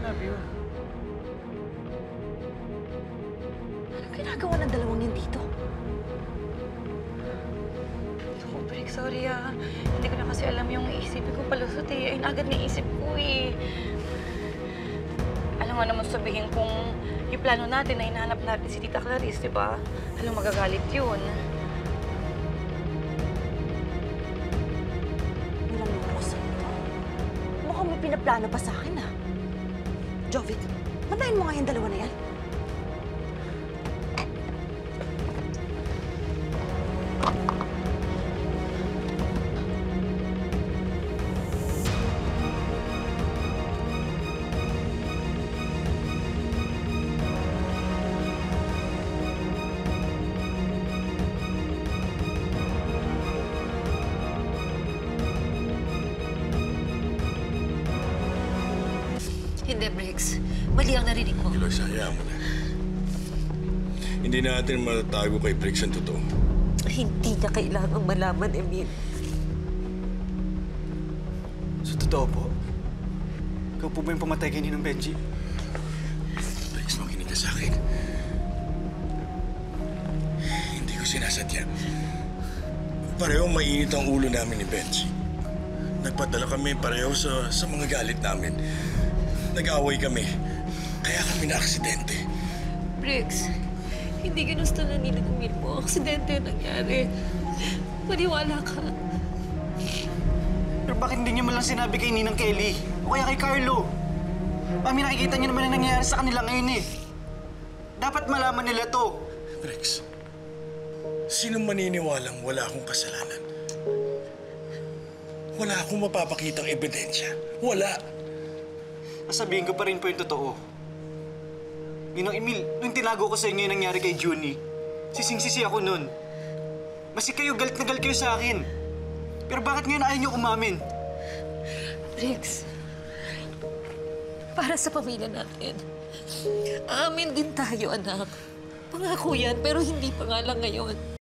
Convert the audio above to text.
sinabi yun? Anong ginagawa ng dalawang yan dito? Naku, Briggs, sorry ah. Hindi ko na kasi alam yung isipin ko palusot eh. Ayun agad naisip ko eh. Alam nga naman sabihin kung yung plano natin na hinahanap natin si Tita Clarice, di ba? Alam, magagalit yun. Nilang ako sa ito. Mukhang may pinaplano pa sa akin, ah. Jovic, bantayan mo nga yung dalawa na yan. Hindi, Briggs. Mali ang narinig mo. Eloise, hayaan mo na. Hindi natin matatago kay Briggs ang totoo. Hindi niya kailangang malaman, Emil. Sa totoo po, ikaw po ba yung pumatay kay Ninong Benji? Briggs, makinig ka sa akin. Hindi ko sinasadya. Parehong mainit ang ulo namin ni Benji. Nagpadala kami pareho sa mga galit namin. Nag-away kami. Kaya kami na-aksidente. Briggs, hindi ginusto na ni Emil mo. Aksidente ang nangyari. Maniwala ka. Pero bakit hindi niyo man lang sinabi kay Ninang Kelly? O kaya kay Carlo? Mami, nakikita niyo naman ang nangyayari sa kanila ngayon eh. Dapat malaman nila to. Briggs, sinong maniniwalang wala akong kasalanan? Wala akong mapapakitang ebidensya. Wala. Sabihin ko pa rin po yung totoo. Ninong Emil, nung tinago ko sa inyo yung nangyari kay Junie, sising-sisi ako nun. Basta kayo, galit na galit kayo sa akin. Pero bakit ngayon ayaw niyo umamin? Briggs, para sa pamilya natin, amin din tayo, anak. Pangako yan, pero hindi pa nga lang ngayon.